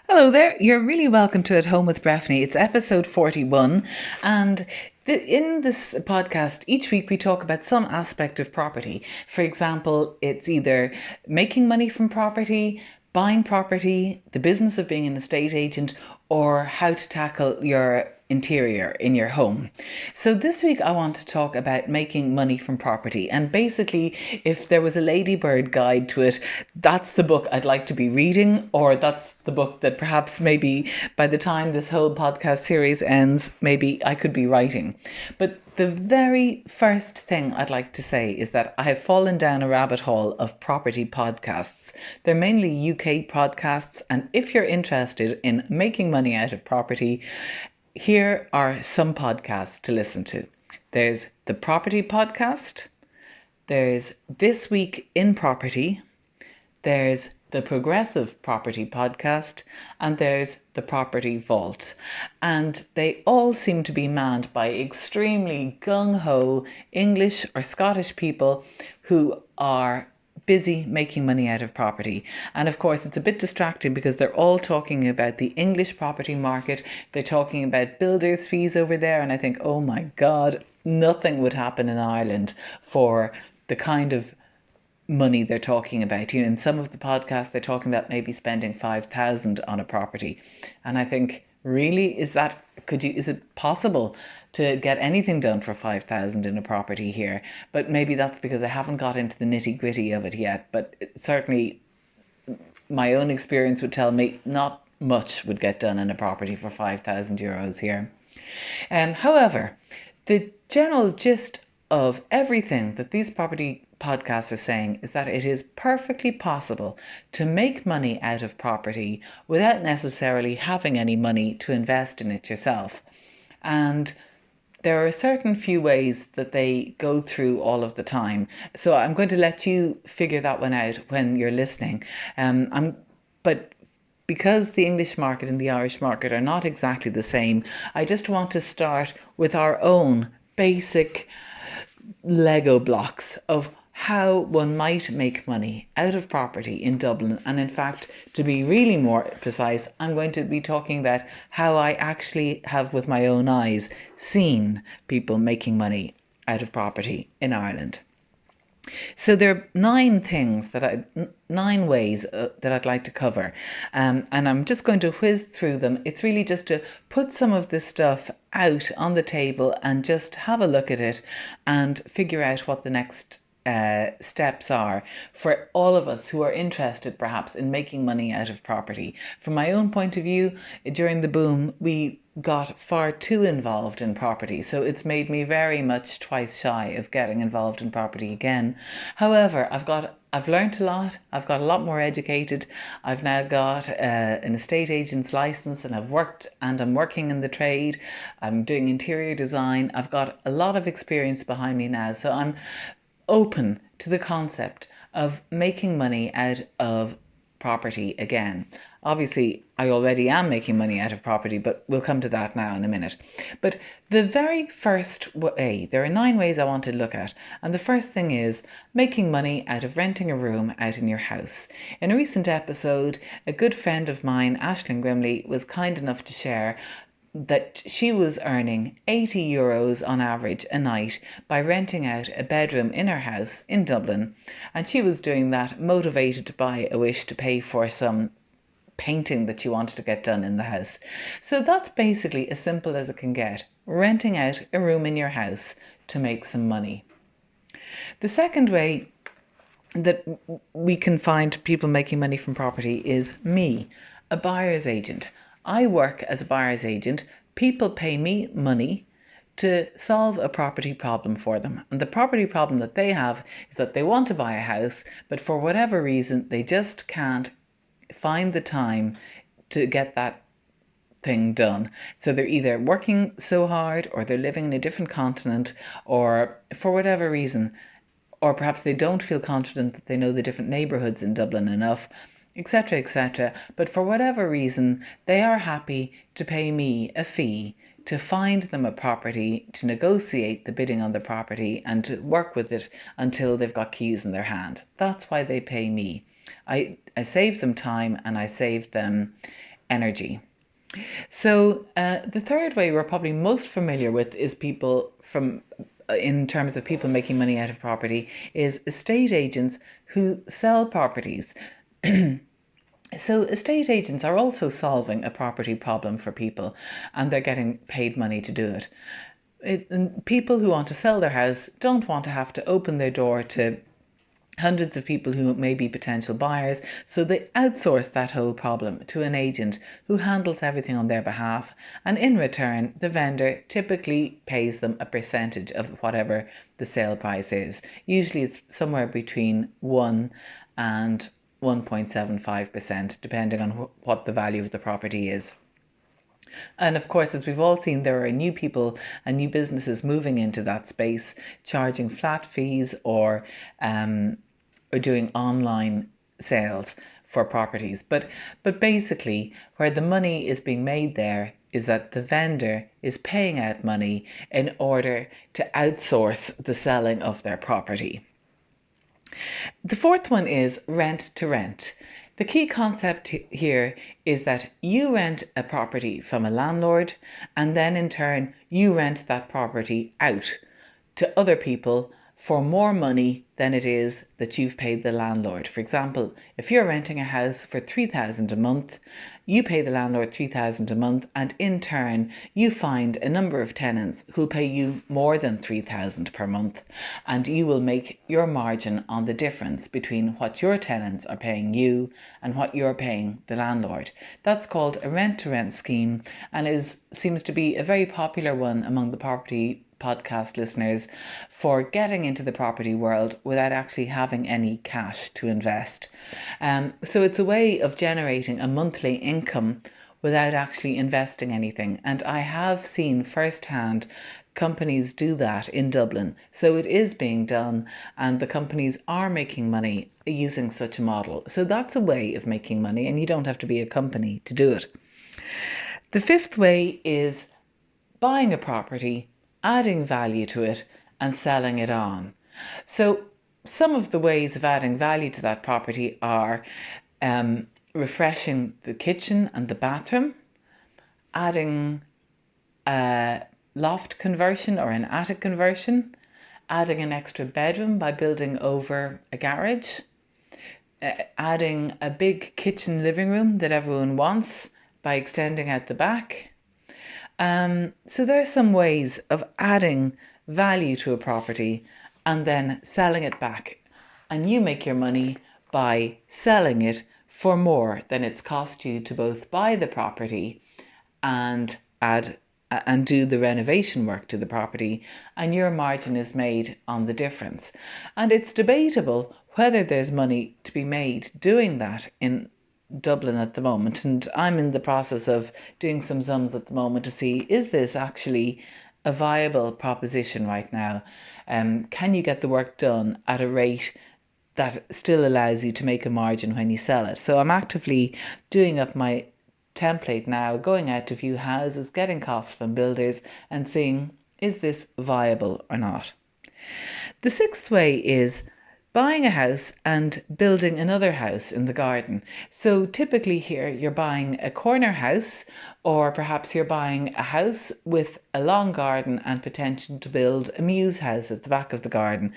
Hello there. You're really welcome to At Home with Breffney. It's episode 41. And in this podcast, each week we talk about some aspect of property. For example, it's either making money from property, buying property, the business of being an estate agent, or how to tackle your interior in your home. So this week I want to talk about making money from property, and basically if there was a ladybird guide to it, that's the book I'd like to be reading, or that's the book that perhaps maybe by the time this whole podcast series ends, maybe I could be writing. But the very first thing I'd like to say is that I have fallen down a rabbit hole of property podcasts. They're mainly UK podcasts, and if you're interested in making money out of property, here are some podcasts to listen to. There's the Property Podcast, there's This Week in Property, there's the Progressive Property Podcast, and there's the Property Vault. And they all seem to be manned by extremely gung-ho English or Scottish people who are busy making money out of property. And of course, it's a bit distracting because they're all talking about the English property market. They're talking about builders' fees over there. And I think, oh my God, nothing would happen in Ireland for the kind of money they're talking about. You know, in some of the podcasts, they're talking about maybe spending 5,000 on a property. And I think, really, is it possible to get anything done for 5,000 in a property here? But maybe that's because I haven't got into the nitty gritty of it yet. But certainly my own experience would tell me not much would get done in a property for 5,000 euros here. However, the general gist of everything that these property podcasts are saying is that it is perfectly possible to make money out of property without necessarily having any money to invest in it yourself. And there are a certain few ways that they go through all of the time. So I'm going to let you figure that one out when you're listening. But because the English market and the Irish market are not exactly the same, I just want to start with our own basic Lego blocks of how one might make money out of property in Dublin. And in fact, to be really more precise, I'm going to be talking about how I actually have with my own eyes seen people making money out of property in Ireland. So there are nine ways that I'd like to cover, and I'm just going to whiz through them. It's really just to put some of this stuff out on the table and just have a look at it and figure out what the next steps are for all of us who are interested perhaps in making money out of property. From my own point of view, during the boom, we got far too involved in property, so it's made me very much twice shy of getting involved in property again. However, I've learned a lot. I've got a lot more educated. I've now got an estate agent's license, and I'm working in the trade. I'm doing interior design. I've got a lot of experience behind me now, so I'm open to the concept of making money out of property again. Obviously, I already am making money out of property, but we'll come to that now in a minute. But the very first way, there are 9 ways I want to look at. And the first thing is making money out of renting a room out in your house. In a recent episode, a good friend of mine, Aisling Grimley, was kind enough to share that she was earning 80 euros on average a night by renting out a bedroom in her house in Dublin. And she was doing that motivated by a wish to pay for some painting that she wanted to get done in the house. So that's basically as simple as it can get, renting out a room in your house to make some money. The second way that we can find people making money from property is me, a buyer's agent. I work as a buyer's agent. People pay me money to solve a property problem for them. And the property problem that they have is that they want to buy a house, but for whatever reason, they just can't find the time to get that thing done. So they're either working so hard, or they're living in a different continent, or for whatever reason, or perhaps they don't feel confident that they know the different neighbourhoods in Dublin enough, etc., etc. But for whatever reason, they are happy to pay me a fee to find them a property, to negotiate the bidding on the property, and to work with it until they've got keys in their hand. That's why they pay me. I save them time, and I save them energy. So the third way we're probably most familiar with is people from in terms of people making money out of property is estate agents who sell properties. So estate agents are also solving a property problem for people, and they're getting paid money to do it. People who want to sell their house don't want to have to open their door to hundreds of people who may be potential buyers, so they outsource that whole problem to an agent who handles everything on their behalf, and in return the vendor typically pays them a percentage of whatever the sale price is. Usually it's somewhere between 1 and 1.75%, depending on what the value of the property is. And of course, as we've all seen, there are new people and new businesses moving into that space, charging flat fees or doing online sales for properties. But basically, where the money is being made there is that the vendor is paying out money in order to outsource the selling of their property. The fourth one is rent to rent. The key concept here is that you rent a property from a landlord, and then in turn you rent that property out to other people for more money than it is that you've paid the landlord. For example, if you're renting a house for $3,000 a month, you pay the landlord $3,000 a month, and in turn you find a number of tenants who'll pay you more than $3,000 per month, and you will make your margin on the difference between what your tenants are paying you and what you're paying the landlord. That's called a rent-to-rent scheme, and seems to be a very popular one among the property podcast listeners for getting into the property world without actually having any cash to invest. So it's a way of generating a monthly income without actually investing anything. And I have seen firsthand companies do that in Dublin. So it is being done, and the companies are making money using such a model. So that's a way of making money, and you don't have to be a company to do it. The fifth way is buying a property, adding value to it, and selling it on. So some of the ways of adding value to that property are refreshing the kitchen and the bathroom, adding a loft conversion or an attic conversion, adding an extra bedroom by building over a garage, adding a big kitchen living room that everyone wants by extending out the back. So there are some ways of adding value to a property and then selling it back. And you make your money by selling it for more than it's cost you to both buy the property and do the renovation work to the property, and your margin is made on the difference. And it's debatable whether there's money to be made doing that in Dublin at the moment, and I'm in the process of doing some sums at the moment to see, is this actually a viable proposition right now? Can you get the work done at a rate that still allows you to make a margin when you sell it? So I'm actively doing up my template now, going out to view houses, getting costs from builders and seeing, is this viable or not? The sixth way is buying a house and building another house in the garden. So typically here you're buying a corner house, or perhaps you're buying a house with a long garden and potential to build a mews house at the back of the garden.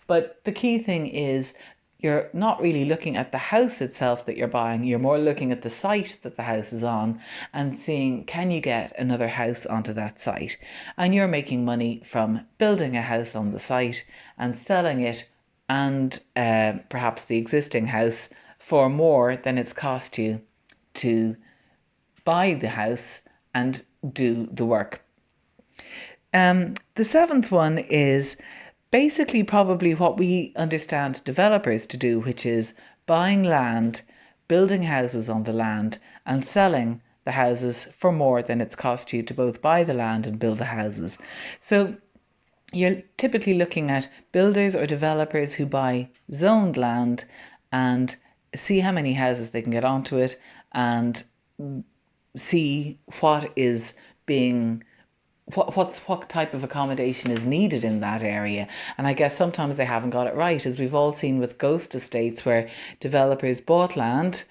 But the key thing is you're not really looking at the house itself that you're buying, you're more looking at the site that the house is on and seeing, can you get another house onto that site? And you're making money from building a house on the site and selling it and perhaps the existing house for more than it's cost you to buy the house and do the work. The seventh one is basically probably what we understand developers to do, which is buying land, building houses on the land and selling the houses for more than it's cost you to both buy the land and build the houses. So you're typically looking at builders or developers who buy zoned land and see how many houses they can get onto it and see what type of accommodation is needed in that area. And I guess sometimes they haven't got it right, as we've all seen with ghost estates where developers bought land,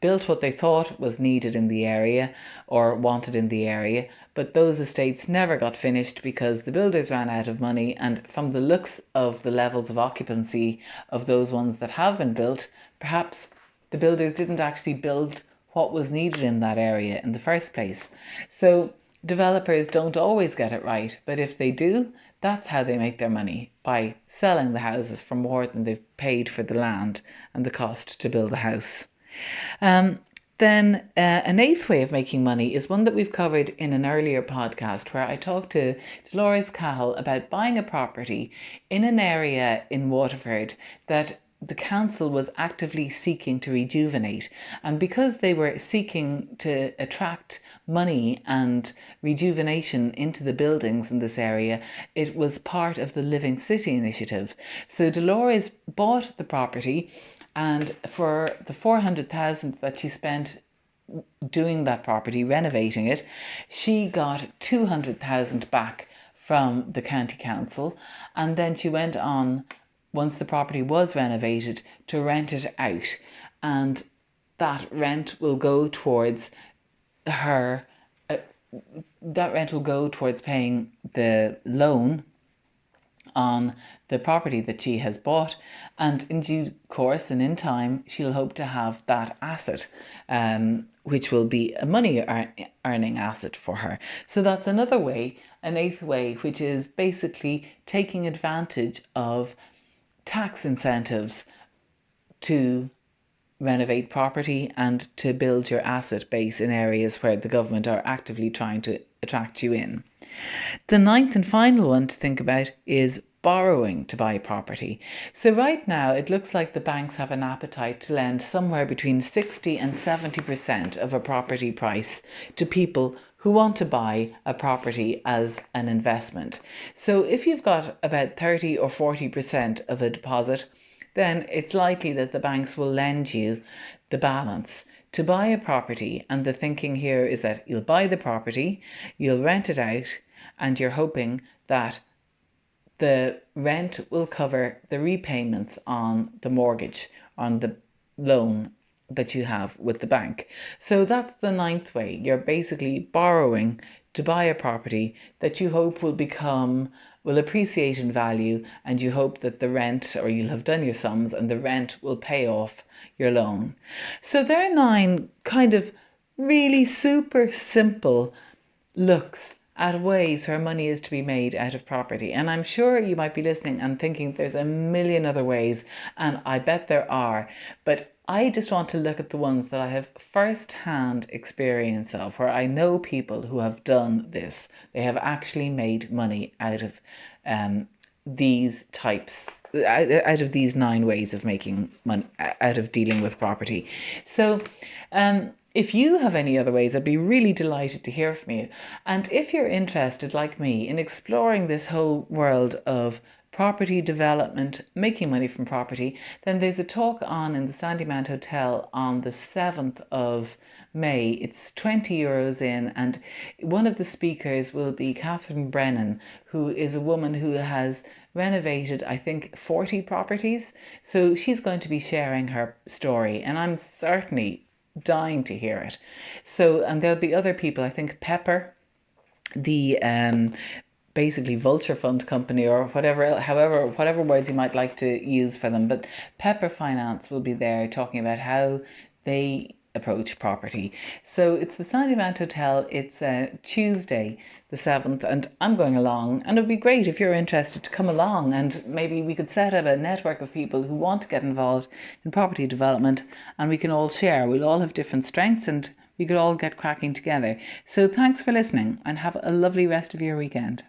built what they thought was needed in the area or wanted in the area, but those estates never got finished because the builders ran out of money. And from the looks of the levels of occupancy of those ones that have been built, perhaps the builders didn't actually build what was needed in that area in the first place. So developers don't always get it right, but if they do, that's how they make their money, by selling the houses for more than they've paid for the land and the cost to build the house. Then an eighth way of making money is one that we've covered in an earlier podcast, where I talked to Dolores Cahill about buying a property in an area in Waterford that the council was actively seeking to rejuvenate. And because they were seeking to attract money and rejuvenation into the buildings in this area, it was part of the Living City initiative. So Dolores bought the property, and for the 400,000 that she spent doing that property, renovating it, she got 200,000 back from the county council. And then she went on, once the property was renovated, to rent it out, and that rent will go towards her paying the loan on the property that she has bought. And in due course and in time, she'll hope to have that asset, which will be a money earning asset for her. So that's another way, an eighth way, which is basically taking advantage of tax incentives to renovate property and to build your asset base in areas where the government are actively trying to attract you in. The ninth and final one to think about is borrowing to buy property. So right now it looks like the banks have an appetite to lend somewhere between 60 and 70% of a property price to people who want to buy a property as an investment. So if you've got about 30 or 40% of a deposit, then it's likely that the banks will lend you the balance to buy a property. And the thinking here is that you'll buy the property, you'll rent it out, and you're hoping that the rent will cover the repayments on the mortgage, on the loan that you have with the bank. So that's the ninth way. You're basically borrowing to buy a property that you hope will appreciate in value, and you hope that the rent, or you'll have done your sums and the rent will pay off your loan. So there are 9 kind of really super simple looks at ways where money is to be made out of property. And I'm sure you might be listening and thinking there's a million other ways, and I bet there are, but I just want to look at the ones that I have first-hand experience of, where I know people who have done this. They have actually made money out of these 9 ways of making money, out of dealing with property. So if you have any other ways, I'd be really delighted to hear from you. And if you're interested, like me, in exploring this whole world of property development, making money from property, then there's a talk on in the Sandymount Hotel on the 7th of May. It's €20 in, and one of the speakers will be Catherine Brennan, who is a woman who has renovated, I think, 40 properties. So she's going to be sharing her story, and I'm certainly dying to hear it. So, and there'll be other people, I think Pepper, the basically vulture fund company, or whatever words you might like to use for them, but Pepper Finance will be there talking about how they approach property. So it's the Sandymount Hotel. It's Tuesday the 7th, and I'm going along, and it would be great if you're interested to come along, and maybe we could set up a network of people who want to get involved in property development, and we can all share. We'll all have different strengths, and we could all get cracking together. So thanks for listening, and have a lovely rest of your weekend.